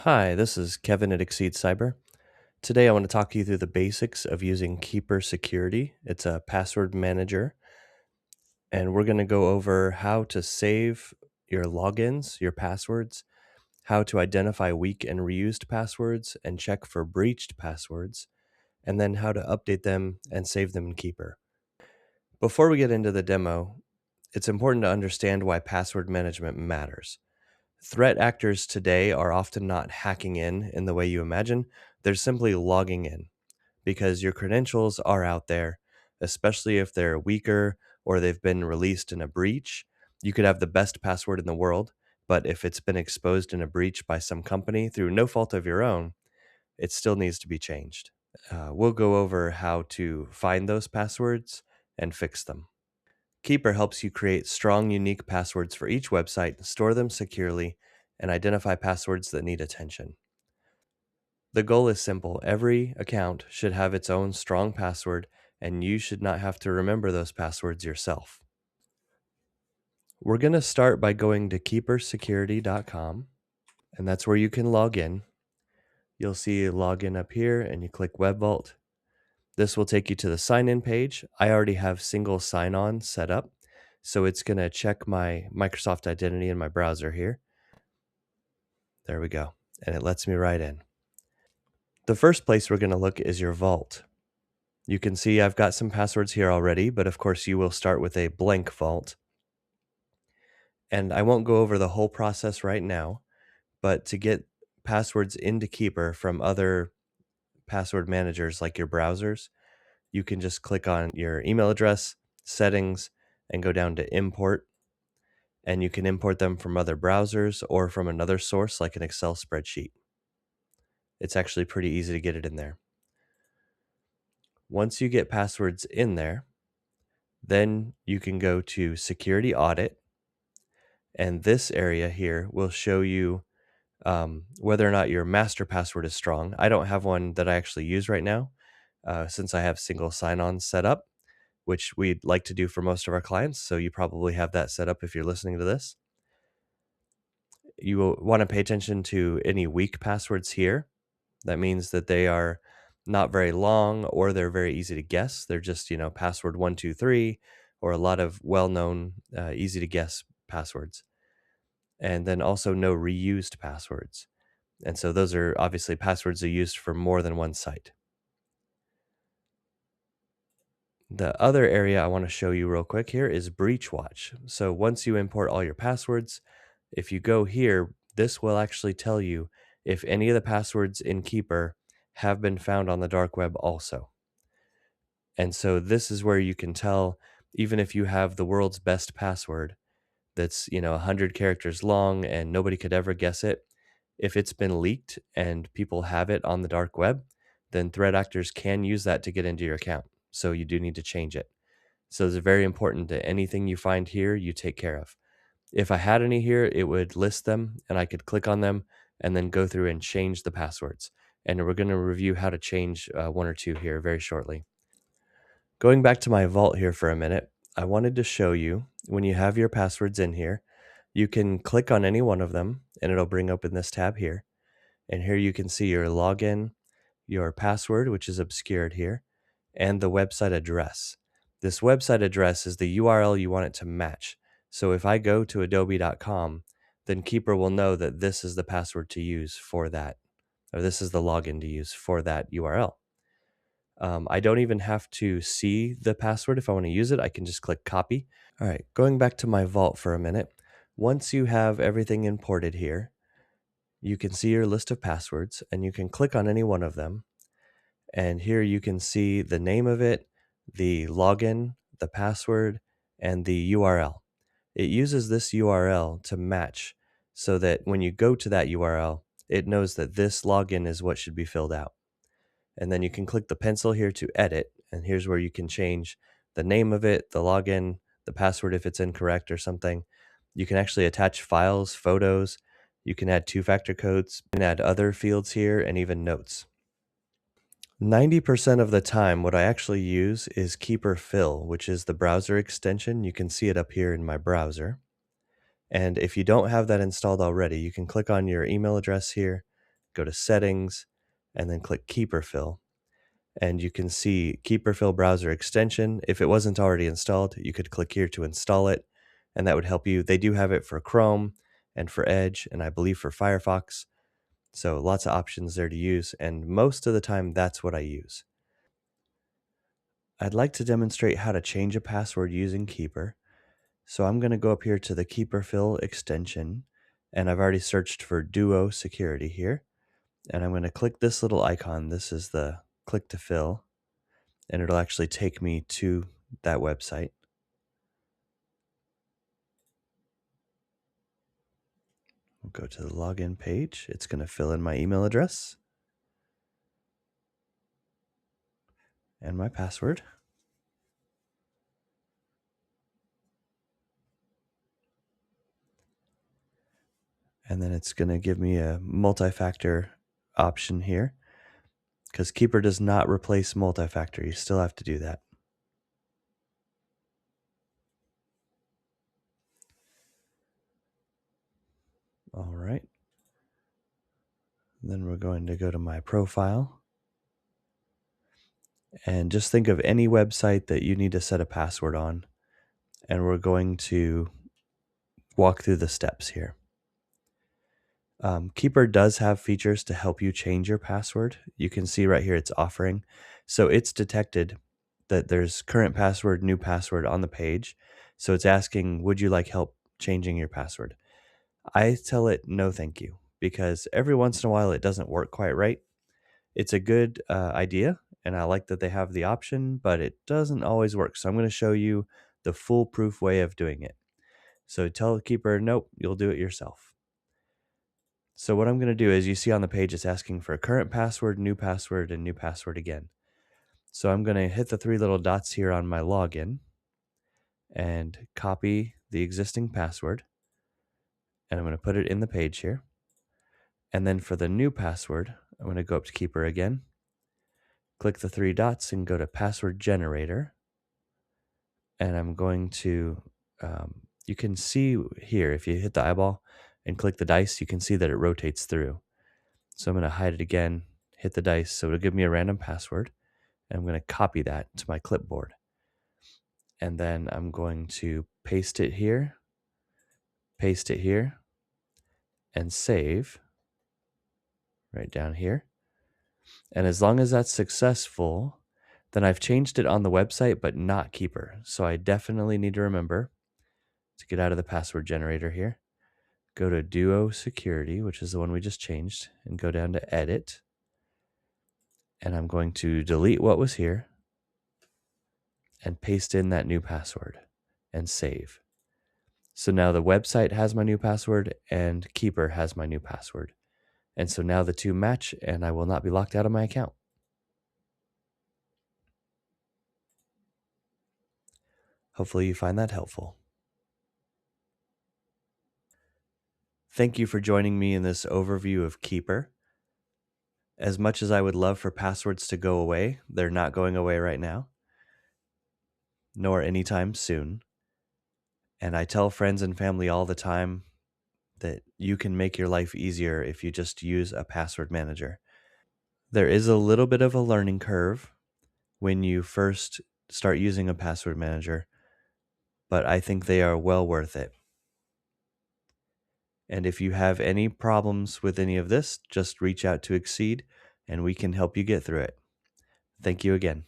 Hi, this is Kevin at Exceed Cyber. Today I want to talk you through the basics of using Keeper Security. It's a password manager, and we're going to go over how to save your logins, your passwords, how to identify weak and reused passwords and check for breached passwords, and then how to update them and save them in Keeper. Before we get into the demo, it's important to understand why password management matters. Threat actors today are often not hacking in the way you imagine. They're simply logging in because your credentials are out there, especially if they're weaker or they've been released in a breach. You could have the best password in the world, but if it's been exposed in a breach by some company through no fault of your own, it still needs to be changed. We'll go over how to find those passwords and fix them. Keeper helps you create strong, unique passwords for each website, store them securely, and identify passwords that need attention. The goal is simple. Every account should have its own strong password, and you should not have to remember those passwords yourself. We're going to start by going to keepersecurity.com, and that's where you can log in. You'll see login up here, and you click Web Vault. This will take you to the sign-in page. I already have single sign-on set up, so it's going to check my Microsoft identity in my browser here. There we go, and it lets me right in. The first place we're going to look is your vault. You can see I've got some passwords here already, but of course you will start with a blank vault. And I won't go over the whole process right now, but to get passwords into Keeper from other password managers like your browsers, you can just click on your email address, settings, and go down to import. And you can import them from other browsers or from another source like an Excel spreadsheet. It's actually pretty easy to get it in there. Once you get passwords in there, then you can go to Security Audit, and this area here will show you whether or not your master password is strong. I don't have one that I actually use right now since I have single sign-on set up, which we'd like to do for most of our clients, so you probably have that set up if you're listening to this. You will want to pay attention to any weak passwords here. That means that they are not very long or they're very easy to guess. They're just, password 123 or a lot of well-known, easy to guess passwords. And then also no reused passwords. And so those are obviously passwords that are used for more than one site. The other area I want to show you real quick here is Breach Watch. So once you import all your passwords, if you go here, this will actually tell you if any of the passwords in Keeper have been found on the dark web also. And so this is where you can tell, even if you have the world's best password that's, 100 characters long and nobody could ever guess it, if it's been leaked and people have it on the dark web, then threat actors can use that to get into your account. So you do need to change it. So it's very important that anything you find here, you take care of. If I had any here, it would list them and I could click on them and then go through and change the passwords. And we're going to review how to change one or two here very shortly. Going back to my vault here for a minute, I wanted to show you when you have your passwords in here, you can click on any one of them and it'll bring open this tab here. And here you can see your login, your password, which is obscured here, and the website address. This website address is the URL you want it to match. So if I go to adobe.com, then Keeper will know that this is the password to use for that, or this is the login to use for that URL. I don't even have to see the password. If I want to use it, I can just click copy. All right, going back to my vault for a minute. Once you have everything imported here, you can see your list of passwords and you can click on any one of them. And here you can see the name of it, the login, the password, and the URL. It uses this URL to match so that when you go to that URL, it knows that this login is what should be filled out. And then you can click the pencil here to edit. And here's where you can change the name of it, the login, the password if it's incorrect or something. You can actually attach files, photos. You can add two-factor codes. You can add other fields here and even notes. 90% of the time, what I actually use is Keeper Fill, which is the browser extension. You can see it up here in my browser. And if you don't have that installed already, you can click on your email address here go to Settings, and then click Keeper Fill. And you can see Keeper Fill Browser Extension. If it wasn't already installed, you could click here to install it, and that would help you. They do have it for Chrome and for Edge, and I believe for Firefox. So lots of options there to use, and most of the time that's what I use. I'd like to demonstrate how to change a password using Keeper. So I'm going to go up here to the Keeper Fill extension, and I've already searched for Duo Security here. And I'm going to click this little icon. This is the click to fill, and it'll actually take me to that website. We'll go to the login page. It's going to fill in my email address and my password. And then it's going to give me a multi-factor option here, because Keeper does not replace multi-factor. You still have to do that. All right. Then we're going to go to my profile. And just think of any website that you need to set a password on. And we're going to walk through the steps here. Keeper does have features to help you change your password. You can see right here it's offering. So it's detected that there's current password, new password on the page. So it's asking, would you like help changing your password? I tell it no, thank you, because every once in a while it doesn't work quite right. It's a good idea, and I like that they have the option, but it doesn't always work. So I'm going to show you the foolproof way of doing it. So tell Keeper, nope, you'll do it yourself. So what I'm going to do is, you see on the page it's asking for a current password, and new password again. So I'm going to hit the three little dots here on my login and copy the existing password, and I'm going to put it in the page here. And then for the new password, I'm going to go up to Keeper again, click the three dots and go to Password Generator. And I'm going to, you can see here, if you hit the eyeball and click the dice, you can see that it rotates through. So I'm going to hide it again, hit the dice, so it'll give me a random password. And I'm going to copy that to my clipboard. And then I'm going to paste it here, and save right down here. And as long as that's successful, then I've changed it on the website, but not Keeper. So I definitely need to remember to get out of the password generator here, go to Duo Security, which is the one we just changed, and go down to Edit. And I'm going to delete what was here and paste in that new password and save. So now the website has my new password and Keeper has my new password. And so now the two match, and I will not be locked out of my account. Hopefully you find that helpful. Thank you for joining me in this overview of Keeper. As much as I would love for passwords to go away, they're not going away right now, nor anytime soon. And I tell friends and family all the time that you can make your life easier if you just use a password manager. There is a little bit of a learning curve when you first start using a password manager, but I think they are well worth it. And if you have any problems with any of this, just reach out to Exceed and we can help you get through it. Thank you again.